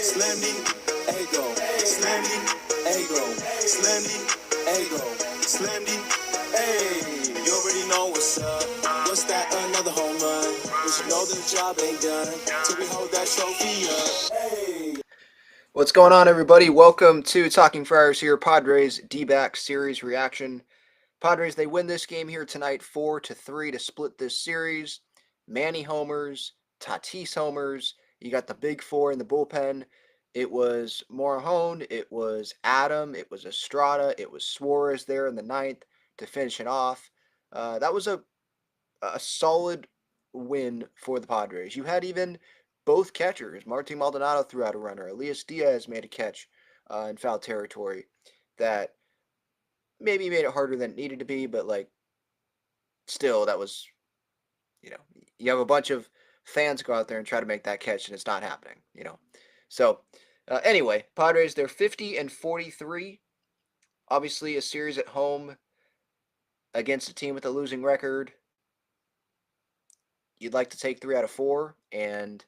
Slendy, ego, Slendy, ego, Slendy, ego, Slendy, hey. You already know what's up. What's that? Another home run. You should know the job ain't done till we hold that trophy up. Hey. What's going on, everybody? Welcome to Talking Friars here, Padres D-back series reaction. Padres, they win this game here tonight 4-3 to split this series. Manny homers, Tatis homers. You got the big four in the bullpen. It was Morejon, it was Adam, it was Estrada, it was Suarez there in the ninth to finish it off. That was a solid win for the Padres. You had even both catchers. Martin Maldonado threw out a runner. Elias Diaz made a catch in foul territory that maybe made it harder than it needed to be, but still, that was, you know, you have a bunch of fans go out there and try to make that catch, and it's not happening. So, anyway, Padres, they're 50-43. Obviously, a series at home against a team with a losing record. You'd like to take 3 out of 4 and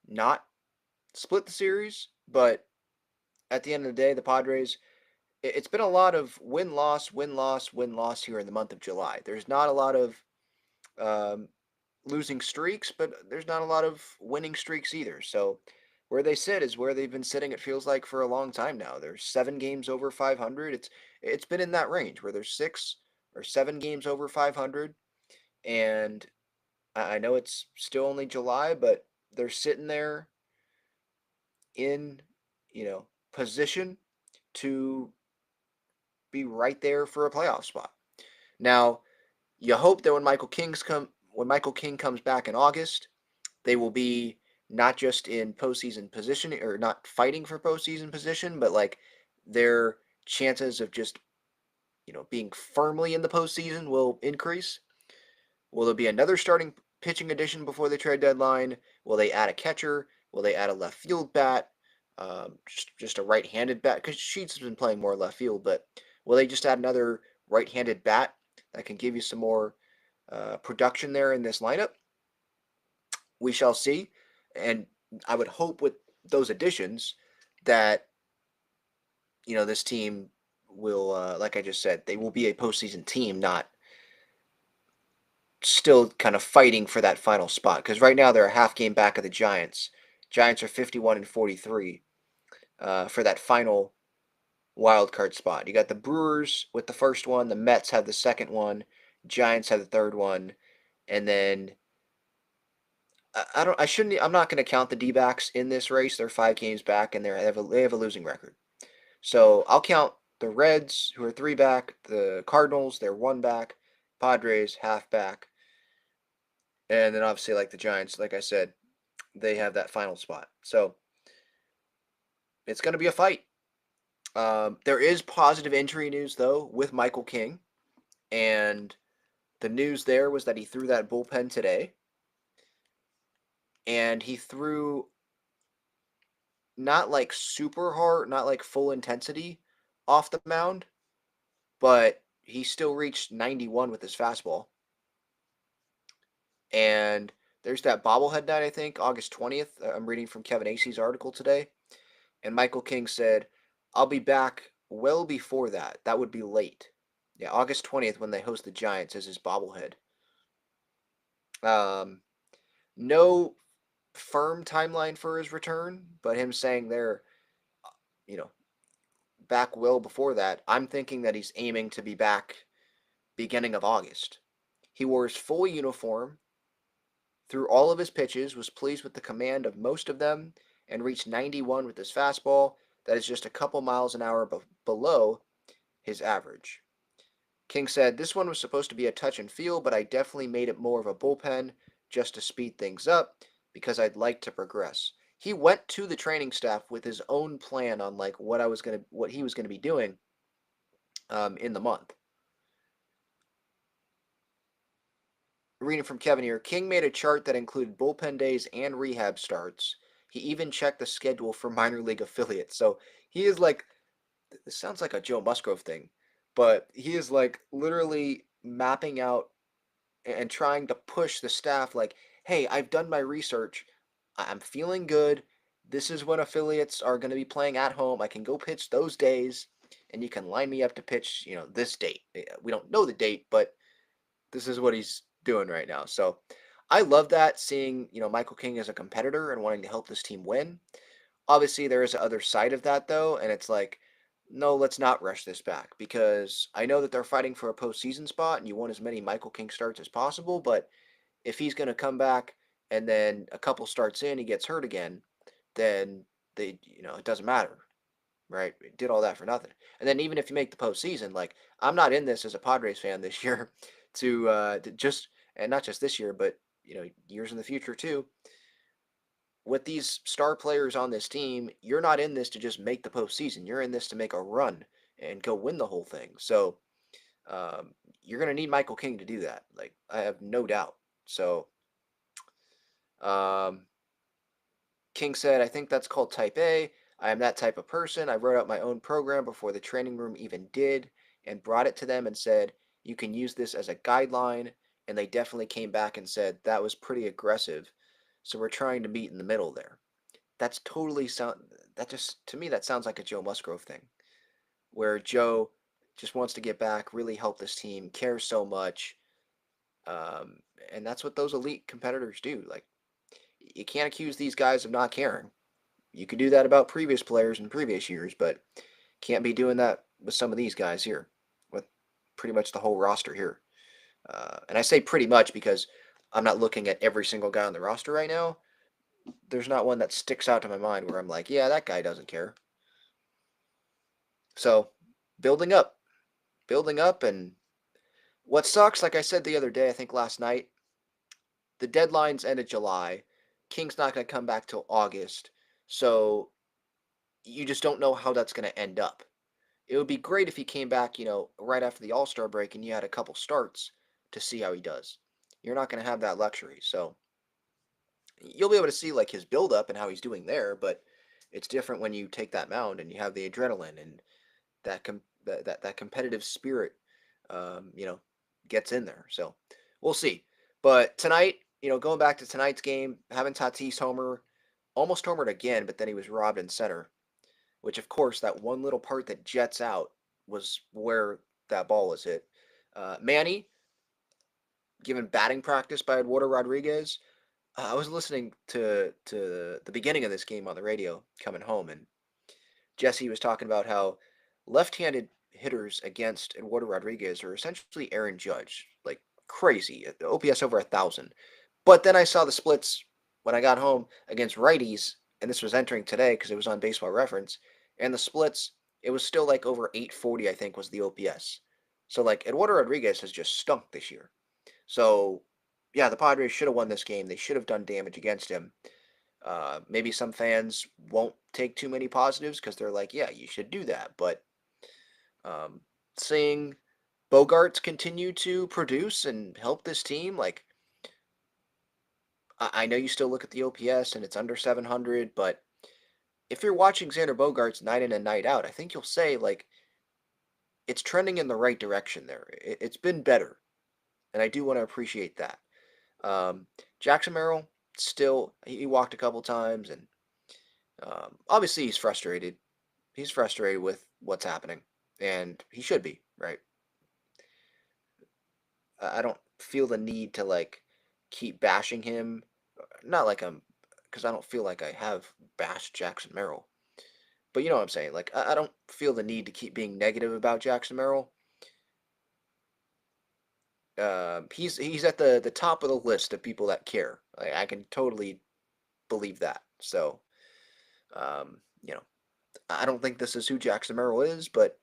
not split the series, but at the end of the day, the Padres, it's been a lot of win loss, win loss, win loss here in the month of July. There's not a lot of um, losing streaks, but there's not a lot of winning streaks either. So where they sit is where they've been sitting. It feels like for a long time now. There's 7 games over 500. It's been in that range where there's 6 or 7 games over 500, and I know it's still only July, but they're sitting there in, position to be right there for a playoff spot. Now, you hope that when Michael King comes back in August, they will be not just in postseason position or not fighting for postseason position, but their chances of just being firmly in the postseason will increase. Will there be another starting pitching addition before the trade deadline? Will they add a catcher? Will they add a left field bat? Just a right-handed bat? Because Sheets has been playing more left field, but will they just add another right-handed bat that can give you some more production there in this lineup? We shall see. And I would hope with those additions that this team will, like I just said, they will be a postseason team, not still kind of fighting for that final spot. Because right now they're a half game back of the Giants. Giants are 51-43 for that final wild card spot. You got the Brewers with the first one, the Mets have the second one, Giants have the third one, and then I'm not going to count the D-backs in this race. They're 5 games back, and they have a losing record. So I'll count the Reds, who are 3 back, the Cardinals, they're 1 back, Padres, half back, and then obviously the Giants, like I said, they have that final spot. So it's going to be a fight. There is positive injury news, though, with Michael King, and the news there was that he threw that bullpen today, and he threw not super hard, not full intensity off the mound, but he still reached 91 with his fastball. And there's that bobblehead night, I think, August 20th. I'm reading from Kevin Acey's article today. And Michael King said, I'll be back well before that. That would be late. Yeah, August 20th when they host the Giants as his bobblehead. No firm timeline for his return, but him saying they're, back well before that, I'm thinking that he's aiming to be back beginning of August. He wore his full uniform through all of his pitches, was pleased with the command of most of them, and reached 91 with his fastball. That is just a couple miles an hour below his average. King said, this one was supposed to be a touch and feel, but I definitely made it more of a bullpen just to speed things up because I'd like to progress. He went to the training staff with his own plan on what he was gonna be doing in the month. Reading from Kevin here, King made a chart that included bullpen days and rehab starts. He even checked the schedule for minor league affiliates. So he is this sounds like a Joe Musgrove thing, but he is literally mapping out and trying to push the staff hey, I've done my research. I'm feeling good. this is when affiliates are going to be playing at home. I can go pitch those days, and you can line me up to pitch, this date. We don't know the date, but this is what he's doing right now. So I love that, seeing, Michael King as a competitor and wanting to help this team win. Obviously, there is the other side of that, though, and it's like, no, let's not rush this back, because I know that they're fighting for a postseason spot and you want as many Michael King starts as possible, but if he's going to come back and then a couple starts in, he gets hurt again, then it doesn't matter, right? It did all that for nothing. And then even if you make the postseason, like, I'm not in this as a Padres fan this year to just, and not just this year, but years in the future too. With these star players on this team, you're not in this to just make the postseason. You're in this to make a run and go win the whole thing. So um, you're going to need Michael King to do that. Like, I have no doubt. So um, King said, I think that's called type A. I am that type of person. I wrote out my own program before the training room even did and brought it to them and said, you can use this as a guideline. And they definitely came back and said, that was pretty aggressive. So we're trying to meet in the middle there. That's totally sound. That just, to me, that sounds like a Joe Musgrove thing, where Joe just wants to get back, really help this team, cares so much, um, and that's what those elite competitors do. Like, you can't accuse these guys of not caring. You could do that about previous players in previous years, but can't be doing that with some of these guys here, with pretty much the whole roster here. And I say pretty much because I'm not looking at every single guy on the roster right now. There's not one that sticks out to my mind where I'm like, yeah, that guy doesn't care. So building up, and what sucks, like I said the other day, I think last night, the deadline's end of July. King's not going to come back till August, so you just don't know how that's going to end up. It would be great if he came back, right after the All Star break and you had a couple starts to see how he does. You're not going to have that luxury, so you'll be able to see like his build up and how he's doing there, but it's different when you take that mound and you have the adrenaline and that competitive spirit, um, you know, gets in there. So we'll see. But tonight, going back to tonight's game, having Tatis homer, almost homered again, but then he was robbed in center. Which, of course, that one little part that jets out was where that ball was hit. Manny, given batting practice by Eduardo Rodriguez, I was listening to the beginning of this game on the radio coming home, and Jesse was talking about how left-handed hitters against Eduardo Rodriguez are essentially Aaron Judge, like crazy. OPS over 1,000. But then I saw the splits when I got home against righties, and this was entering today because it was on Baseball Reference, and the splits, it was still like over 840, I think, was the OPS. So like Eduardo Rodriguez has just stunk this year. So yeah, the Padres should have won this game. They should have done damage against him. Maybe some fans won't take too many positives because they're like, yeah, you should do that. But um, seeing Bogarts continue to produce and help this team, like, I know you still look at the OPS and it's under 700, but if you're watching Xander Bogarts night in and night out, I think you'll say, like, it's trending in the right direction there. It's been better, and I do want to appreciate that. Jackson Merrill, still, he walked a couple times, and obviously he's frustrated. He's frustrated with what's happening, and he should be, right? I don't feel the need to, like, keep bashing him. Not like I'm, because I don't feel like I have bashed Jackson Merrill. But you know what I'm saying? Like, I don't feel the need to keep being negative about Jackson Merrill. He's at the top of the list of people that care. I can totally believe that. So, um, you know, I don't think this is who Jackson Merrill is, but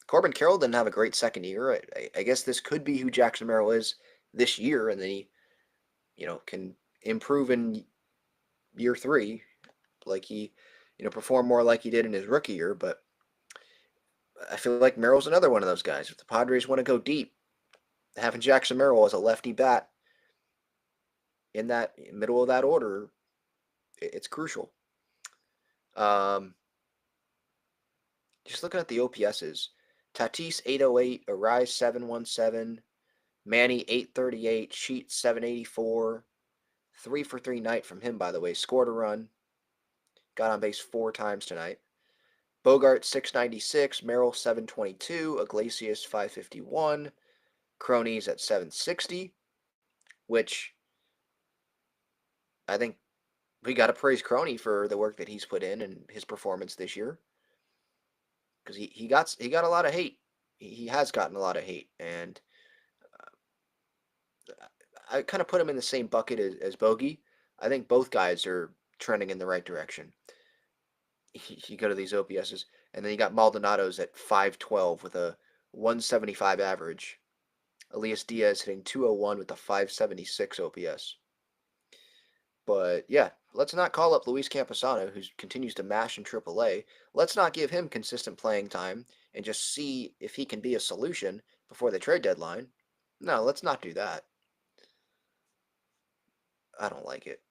Corbin Carroll didn't have a great second year. I guess this could be who Jackson Merrill is this year, and then he, can improve in year three, like he, perform more like he did in his rookie year. But I feel like Merrill's another one of those guys. If the Padres want to go deep, having Jackson Merrill as a lefty bat in that middle of that order, it's crucial. Um, just looking at the OPSs, Tatis 808, Arise 717, Manny 838, Sheets 784, 3 for 3 night from him, by the way, scored a run. got on base 4 times tonight. Bogart 696, Merrill 722, Iglesias 551, Cronies at 760, which I think we got to praise Crony for the work that he's put in and his performance this year, because he got a lot of hate. He has gotten a lot of hate, and I kind of put him in the same bucket as Bogey. I think both guys are trending in the right direction. You go to these OPSs, and then you got Maldonado's at 512 with a 175 average. Elias Diaz hitting 201 with a 576 OPS. But yeah, let's not call up Luis Camposano, who continues to mash in AAA. Let's not give him consistent playing time and just see if he can be a solution before the trade deadline. No, let's not do that. I don't like it.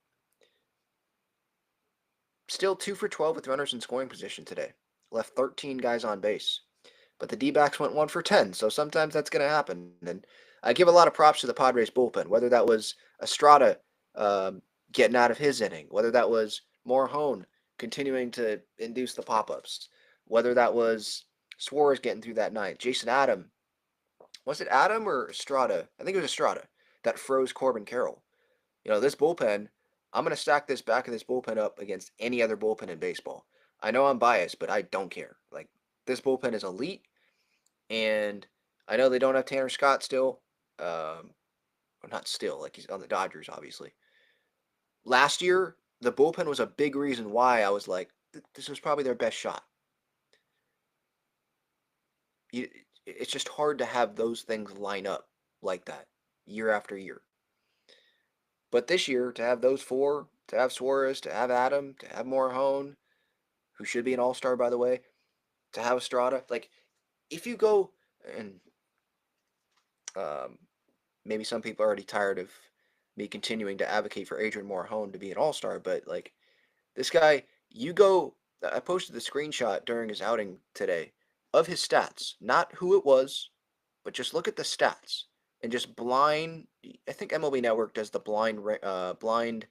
Still 2 for 12 with runners in scoring position today. Left 13 guys on base. But the D-backs went 1 for 10, so sometimes that's going to happen. And I give a lot of props to the Padres bullpen, whether that was Estrada getting out of his inning, whether that was Morhone continuing to induce the pop-ups, whether that was Suarez getting through that night. Jason Adam, was it Adam or Estrada? I think it was Estrada that froze Corbin Carroll. This bullpen, I'm going to stack this back of this bullpen up against any other bullpen in baseball. I know I'm biased, but I don't care. Like, this bullpen is elite, and I know they don't have Tanner Scott still. Not still, like he's on the Dodgers, obviously. Last year, the bullpen was a big reason why I was like, this was probably their best shot. It's just hard to have those things line up like that year after year. But this year, to have those four, to have Suarez, to have Adam, to have Morhone, who should be an all-star, by the way, to have Estrada, like, if you go, and maybe some people are already tired of me continuing to advocate for Adrian Morhone to be an all-star, but, like, this guy, I posted the screenshot during his outing today of his stats, not who it was, but just look at the stats and just blind. I think MLB Network does the blind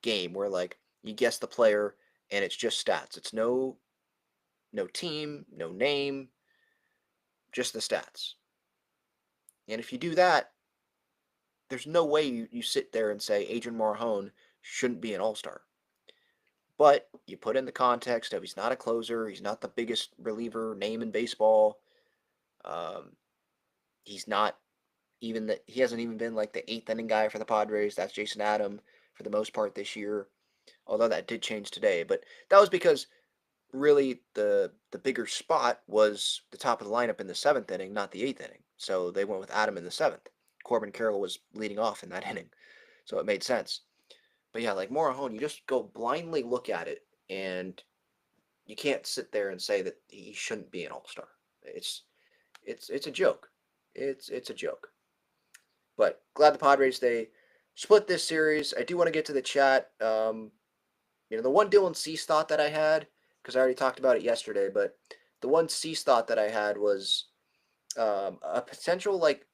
game where, like, you guess the player and it's just stats. It's no team, no name, just the stats. And if you do that, there's no way you sit there and say Adrian Morhone shouldn't be an all-star. But you put in the context of he's not a closer, he's not the biggest reliever name in baseball. He's not he hasn't even been like the eighth inning guy for the Padres. That's Jason Adam for the most part this year. Although that did change today, but that was because really the bigger spot was the top of the lineup in the seventh inning, not the eighth inning. So they went with Adam in the seventh. Corbin Carroll was leading off in that inning, so it made sense. But yeah, like Morahone, you just go blindly look at it, and you can't sit there and say that he shouldn't be an all-star. It's a joke. It's a joke. But glad the Padres, they split this series. I do want to get to the chat. The one Dylan Cease thought that I had, because I already talked about it yesterday, but the one Cease thought that I had was a potential, like,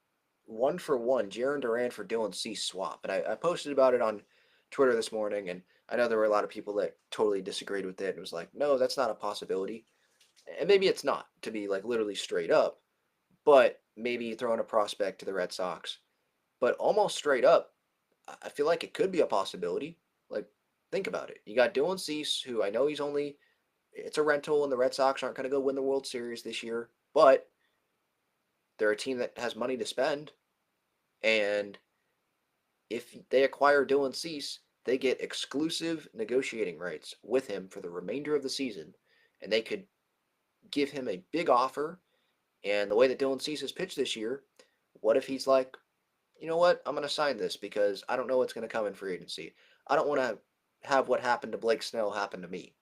1-for-1 Jarren Duran for Dylan Cease swap. And I posted about it on Twitter this morning, and I know there were a lot of people that totally disagreed with it and was like, no, that's not a possibility. And maybe it's not, to be, like, literally straight up, but maybe throwing a prospect to the Red Sox. But almost straight up, I feel like it could be a possibility. Like, think about it. You got Dylan Cease, who I know it's a rental, and the Red Sox aren't going to go win the World Series this year, but they're a team that has money to spend, and if they acquire Dylan Cease, they get exclusive negotiating rights with him for the remainder of the season, and they could give him a big offer. And the way that Dylan Cease has pitched this year, what if he's like, you know what, I'm going to sign this because I don't know what's going to come in free agency. I don't want to have what happened to Blake Snell happen to me.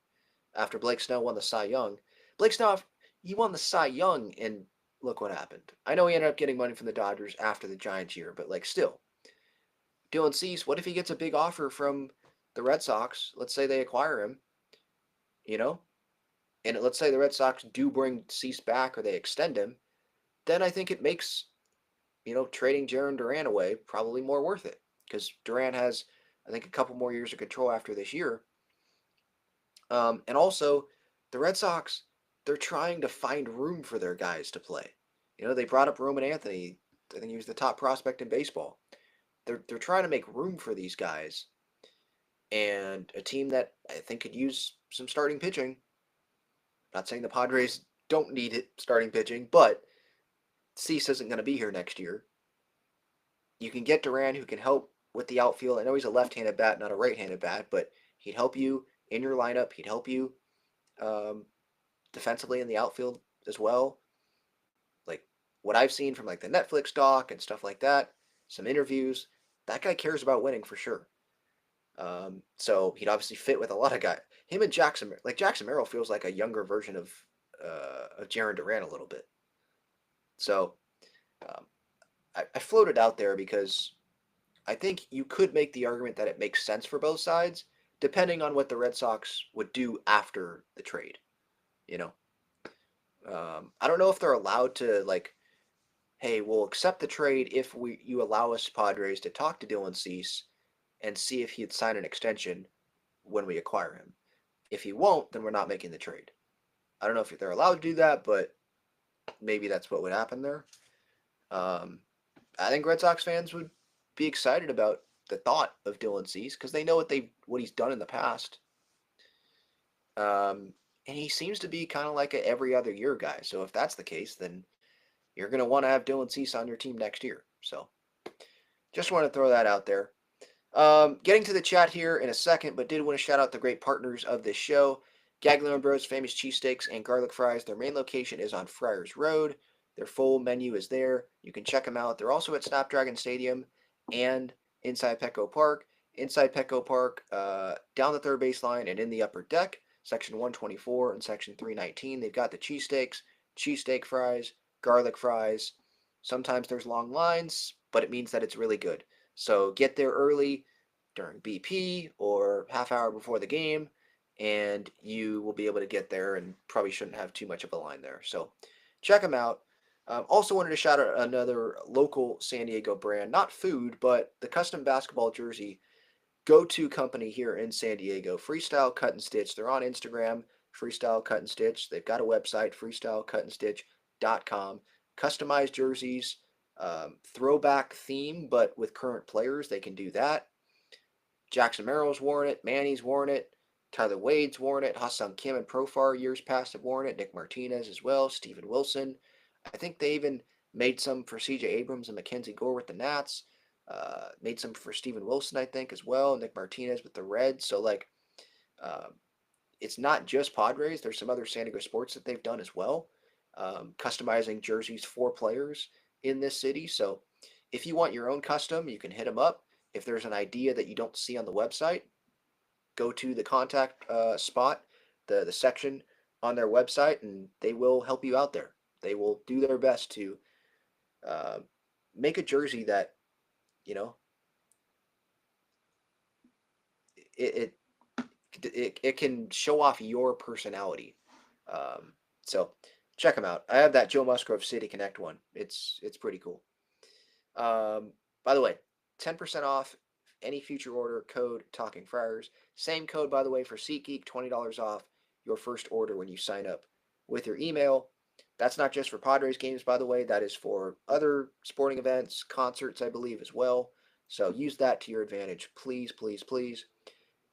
After Blake Snell won the Cy Young, Blake Snell, he won the Cy Young, and look what happened. I know he ended up getting money from the Dodgers after the Giants year, but, like, still. Dylan Cease, what if he gets a big offer from the Red Sox? Let's say they acquire him, and let's say the Red Sox do bring Cease back or they extend him, then I think it makes, trading Jarren Duran away probably more worth it, because Duran has, I think, a couple more years of control after this year. And also, the Red Sox, they're trying to find room for their guys to play. They brought up Roman Anthony. I think he was the top prospect in baseball. They're trying to make room for these guys, and a team that I think could use some starting pitching. Not saying the Padres don't need it starting pitching, but Cease isn't going to be here next year. You can get Duran, who can help with the outfield. I know he's a left-handed bat, not a right-handed bat, but he'd help you in your lineup. He'd help you um, defensively in the outfield as well. Like what I've seen from like the Netflix doc and stuff like that, some interviews, that guy cares about winning for sure. So he'd obviously fit with a lot of guys. Him and Jackson Merrill feels like a younger version of Jarren Duran a little bit. So um, I floated out there because I think you could make the argument that it makes sense for both sides, depending on what the Red Sox would do after the trade. You know, I don't know if they're allowed to like, hey, we'll accept the trade if you allow us Padres to talk to Dylan Cease and see if he'd sign an extension when we acquire him. If he won't, then we're not making the trade. I don't know if they're allowed to do that, but maybe that's what would happen there. Um, I think Red Sox fans would be excited about the thought of Dylan Cease because they know what he's done in the past. And he seems to be kind of like a every other year guy. So if that's the case, then you're going to want to have Dylan Cease on your team next year. So just want to throw that out there. Getting to the chat here in a second, but did want to shout out the great partners of this show. Gaglione Bros Famous Cheesesteaks and Garlic Fries. Their main location is on Friars Road. Their full menu is there. You can check them out. They're also at Snapdragon Stadium and inside Petco Park. Inside Petco Park, down the third baseline and in the upper deck, section 124 and section 319. They've got the cheesesteaks, cheesesteak fries, garlic fries. Sometimes there's long lines, but it means that it's really good. So get there early during BP or half hour before the game, and you will be able to get there and probably shouldn't have too much of a line there. So check them out. Also wanted to shout out another local San Diego brand, not food, but the custom basketball jersey go-to company here in San Diego, Freestyle Cut and Stitch. They're on Instagram, Freestyle Cut and Stitch. They've got a website, freestylecutandstitch.com. Customized jerseys, throwback theme, but with current players, they can do that. Jackson Merrill's worn it, Manny's worn it, Tyler Wade's worn it, Ha-Seong Kim and Profar years past have worn it, Nick Martinez as well, Steven Wilson. I think they even made some for CJ Abrams and Mackenzie Gore with the Nats. Made some for Steven Wilson, I think, as well. Nick Martinez with the Reds. So, like, it's not just Padres. There's some other San Diego sports that they've done as well, customizing jerseys for players in this city. So, if you want your own custom, you can hit them up. If there's an idea that you don't see on the website, go to the contact spot, the section on their website, and they will help you out there. They will do their best to make a jersey that, you know, it it can show off your personality. So check them out. I have that Joe Musgrove City Connect one. It's pretty cool. By the way, 10% off any future order, code Talking Friars. Same code, by the way, for SeatGeek, $20 off your first order when you sign up with your email. That's not just for Padres games, by the way. That is for other sporting events, concerts, I believe, as well. So use that to your advantage, please, please, please.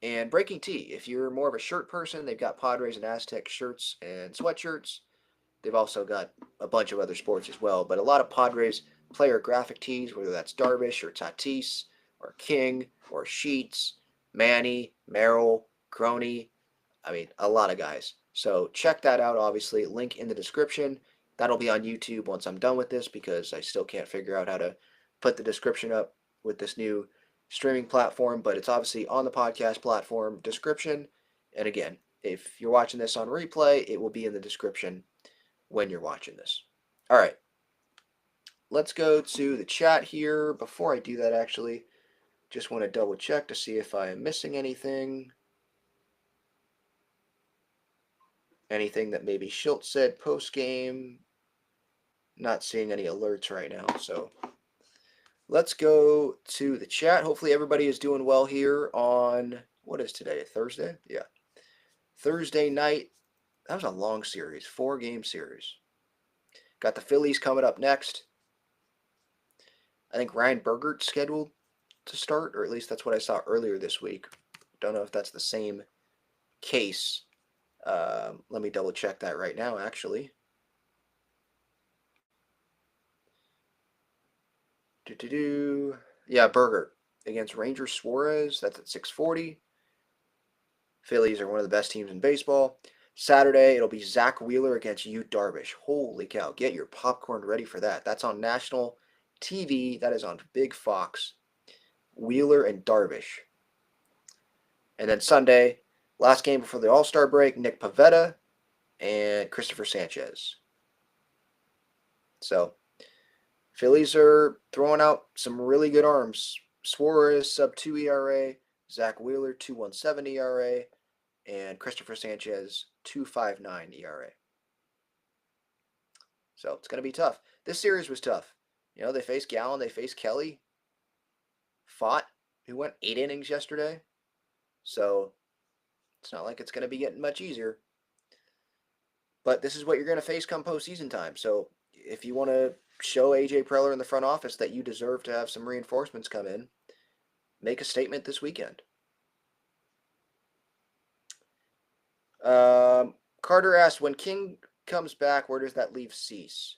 And Breaking Tea, if you're more of a shirt person, they've got Padres and Aztec shirts and sweatshirts. They've also got a bunch of other sports as well, but a lot of Padres player graphic tees, whether that's Darvish or Tatis or King or Sheets, Manny, Merrill, Crony. I mean, a lot of guys. So check that out, obviously. Link in the description. That'll be on YouTube once I'm done with this because I still can't figure out how to put the description up with this new streaming platform, but it's obviously on the podcast platform description. And again, if you're watching this on replay, it will be in the description when you're watching this. All right. Let's go to the chat here. Before I do that, actually, just want to double check to see if I am missing anything. Anything that maybe Schultz said post-game. Not seeing any alerts right now, so let's go to the chat. Hopefully everybody is doing well here on, what is today, Thursday? Yeah. Thursday night, that was a long series, 4-game series. Got the Phillies coming up next. I think Ryan Bergert's scheduled to start, or at least that's what I saw earlier this week. Don't know if that's the same case. Let me double check that right now, actually. Yeah, Bergert against Rangers Suarez. That's at 6:40. Phillies are one of the best teams in baseball. Saturday, it'll be Zach Wheeler against Yu Darvish. Holy cow. Get your popcorn ready for that. That's on national TV. That is on Big Fox. Wheeler and Darvish. And then Sunday, last game before the All-Star break, Nick Pivetta and Christopher Sanchez. So, Phillies are throwing out some really good arms. Suarez, sub-2 ERA. Zach Wheeler, 2.17 ERA. And Christopher Sanchez, 2.59 ERA. So it's going to be tough. This series was tough. You know, they faced Gallen, they faced Kelly. Fought, who went 8 innings yesterday. So it's not like it's going to be getting much easier. But this is what you're going to face come postseason time. So if you want to show A.J. Preller in the front office that you deserve to have some reinforcements come in, make a statement this weekend. Carter asked, when King comes back, where does that leave Cease?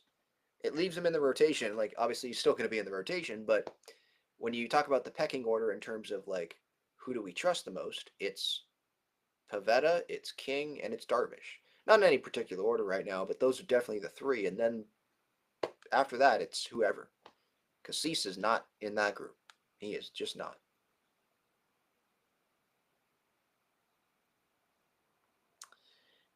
It leaves him in the rotation. Like, obviously, he's still going to be in the rotation, but when you talk about the pecking order in terms of, like, who do we trust the most, it's Pivetta, it's King, and it's Darvish. Not in any particular order right now, but those are definitely the three. And then after that, it's whoever. Because Cease is not in that group. He is just not.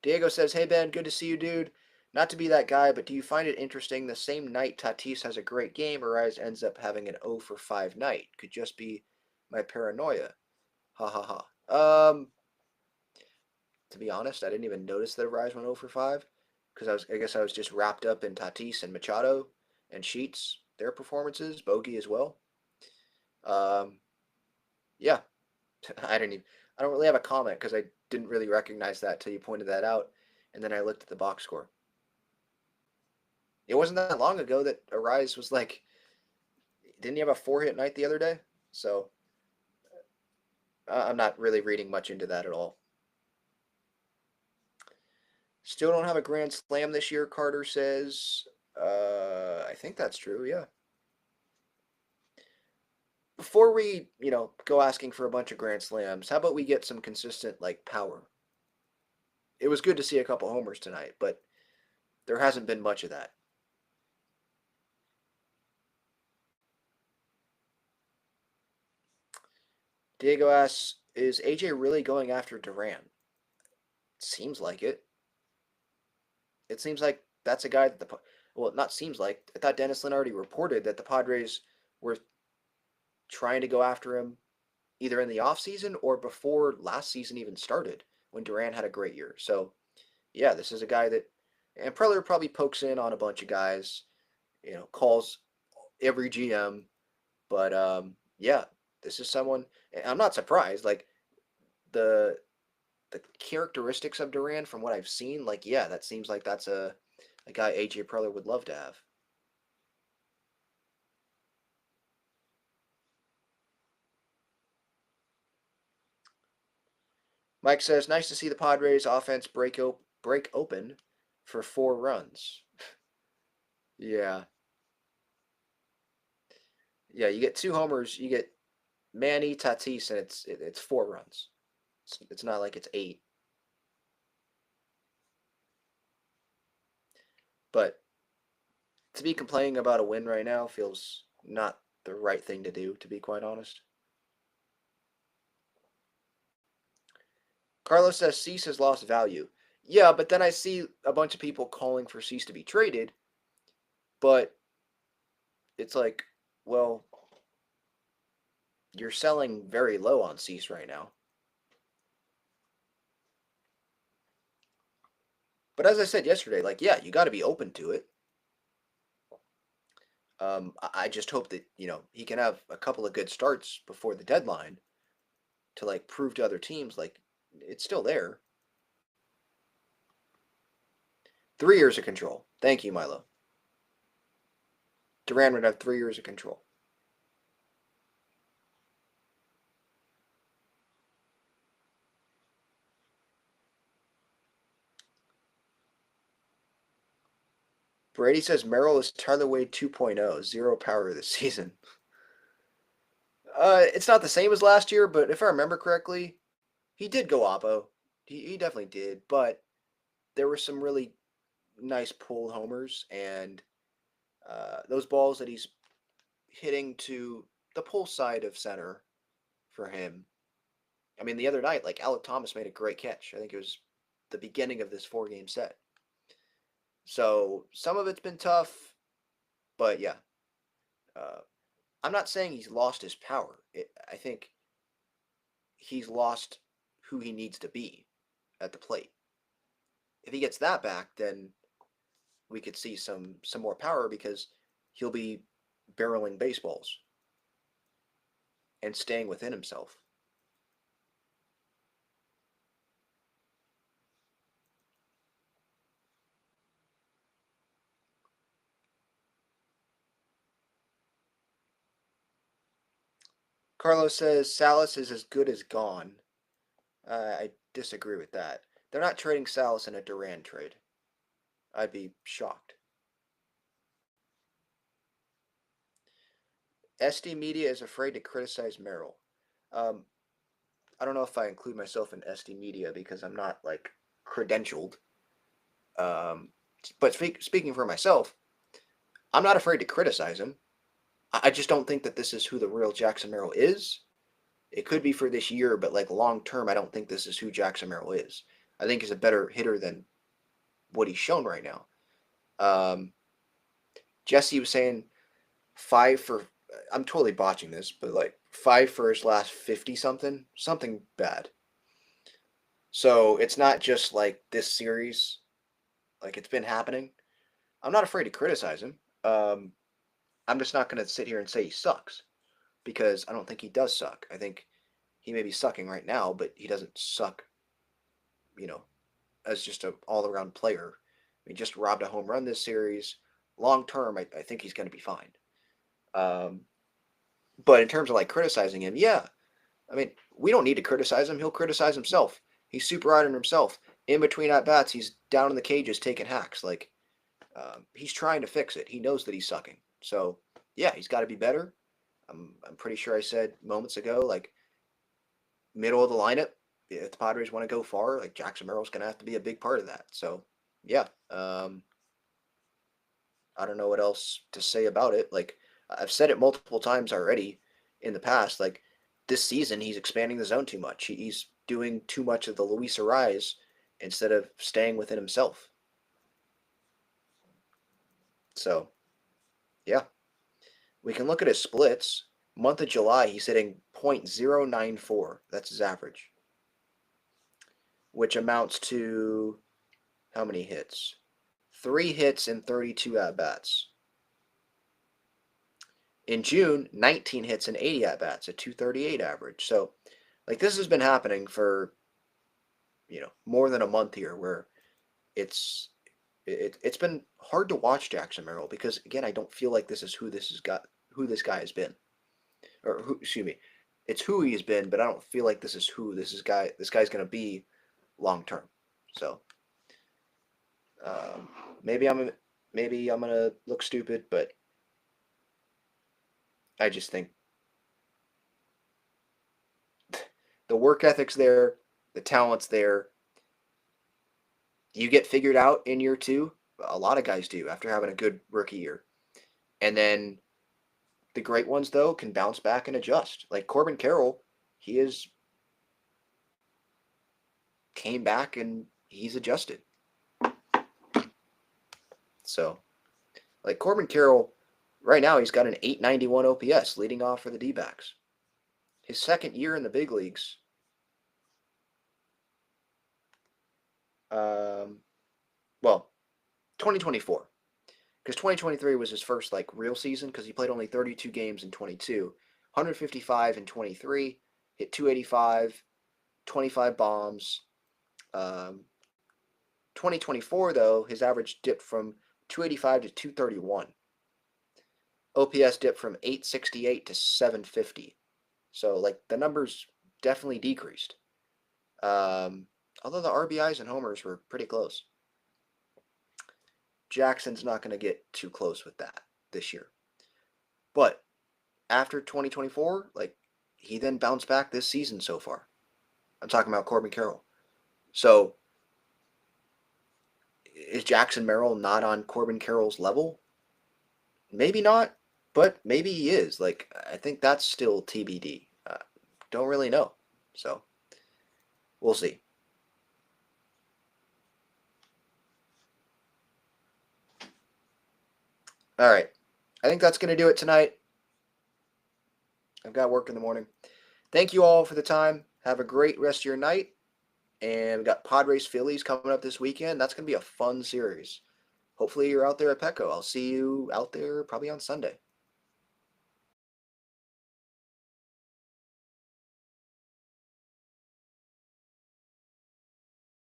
Diego says, hey, Ben, good to see you, dude. Not to be that guy, but do you find it interesting the same night Tatis has a great game, Arraez ends up having an 0 for 5 night? Could just be my paranoia. Ha ha ha. To be honest, I didn't even notice that Arraez went 0 for 5 because I guess I was just wrapped up in Tatis and Machado and Sheets, their performances, Bogey as well. Yeah, I don't really have a comment because I didn't really recognize that till you pointed that out, and then I looked at the box score. It wasn't that long ago that Arraez was like, didn't he have a 4-hit night the other day? So I'm not really reading much into that at all. Still don't have a grand slam this year, Carter says. I think that's true, yeah. Before we, go asking for a bunch of grand slams, how about we get some consistent, like, power? It was good to see a couple homers tonight, but there hasn't been much of that. Diego asks, is AJ really going after Duran? Seems like it. It seems like that's a guy that not seems like. I thought Dennis Lin already reported that the Padres were trying to go after him either in the offseason or before last season even started when Duran had a great year. So, yeah, this is a guy that, and Preller probably pokes in on a bunch of guys, calls every GM. But, yeah, this is someone, I'm not surprised. Like, the characteristics of Duran from what I've seen, like, yeah, that seems like that's a guy AJ Preller would love to have. Mike says, nice to see the Padres offense break open for 4 runs. Yeah. Yeah, you get 2 homers, you get Manny, Tatis, and it's 4 runs. It's not like it's 8. But to be complaining about a win right now feels not the right thing to do, to be quite honest. Carlos says Cease has lost value. Yeah, but then I see a bunch of people calling for Cease to be traded, but it's like, well, you're selling very low on Cease right now. But as I said yesterday, like, yeah, you got to be open to it. I just hope that, he can have a couple of good starts before the deadline to, like, prove to other teams, like, it's still there. 3 years of control. Thank you, Milo. Duran would have 3 years of control. Brady says Merrill is Tyler Wade 2.0, zero power this season. It's not the same as last year, but if I remember correctly, he did go oppo. He definitely did, but there were some really nice pulled homers, and those balls that he's hitting to the pull side of center for him. I mean, the other night, like Alec Thomas made a great catch. I think it was the beginning of this 4-game set. So some of it's been tough, but yeah. I'm not saying he's lost his power. I think he's lost who he needs to be at the plate. If he gets that back, then we could see some more power because he'll be barreling baseballs and staying within himself. Carlos says Salas is as good as gone. I disagree with that. They're not trading Salas in a Duran trade. I'd be shocked. SD Media is afraid to criticize Merrill. I don't know if I include myself in SD Media because I'm not like credentialed. But speaking for myself, I'm not afraid to criticize him. I just don't think that this is who the real Jackson Merrill is. It could be for this year, but like long term, I don't think this is who Jackson Merrill is. I think he's a better hitter than what he's shown right now. Jesse was saying 5 for. I'm totally botching this, but like 5 for his last 50 something bad. So it's not just like this series, like it's been happening. I'm not afraid to criticize him. I'm just not going to sit here and say he sucks because I don't think he does suck. I think he may be sucking right now, but he doesn't suck, as just an all around player. He just robbed a home run this series. Long term, I think he's going to be fine. But in terms of like criticizing him, yeah. I mean, we don't need to criticize him. He'll criticize himself. He's super hard on himself. In between at bats, he's down in the cages taking hacks. Like, he's trying to fix it. He knows that he's sucking. So, yeah, he's got to be better. I'm pretty sure I said moments ago, like, middle of the lineup, if the Padres want to go far, like, Jackson Merrill's going to have to be a big part of that. So, yeah. I don't know what else to say about it. Like, I've said it multiple times already in the past. Like, this season, he's expanding the zone too much. He's doing too much of the Luis Arraez instead of staying within himself. So, yeah. We can look at his splits. Month of July, he's hitting .094. That's his average. Which amounts to how many hits? 3 hits and 32 at-bats. In June, 19 hits and 80 at-bats, a .238 average. So, like, this has been happening for, more than a month here where it's been hard to watch Jackson Merrill because, again, I don't feel like this is who this guy has been. Or, excuse me, it's who he's been, but I don't feel like this is who this guy's going to be long term. So, maybe I'm going to look stupid, but I just think the work ethic's there, the talent's there. You get figured out in year 2. A lot of guys do after having a good rookie year. And then the great ones, though, can bounce back and adjust. Like Corbin Carroll, he came back and he's adjusted. So, like Corbin Carroll, right now he's got an .891 OPS leading off for the D-backs. His second year in the big leagues, well, 2024. Because 2023 was his first like real season because he played only 32 games in 22. 155 in 23, hit 285, 25 bombs. 2024, though, his average dipped from 285 to 231. OPS dipped from 868 to 750. So, like, the numbers definitely decreased. Although the RBIs and homers were pretty close. Jackson's not going to get too close with that this year. But after 2024, like, he then bounced back this season so far. I'm talking about Corbin Carroll. So, is Jackson Merrill not on Corbin Carroll's level? Maybe not, but maybe he is. Like, I think that's still TBD. Don't really know. So, we'll see. All right. I think that's going to do it tonight. I've got work in the morning. Thank you all for the time. Have a great rest of your night. And we got Padres Phillies coming up this weekend. That's going to be a fun series. Hopefully you're out there at Petco. I'll see you out there probably on Sunday.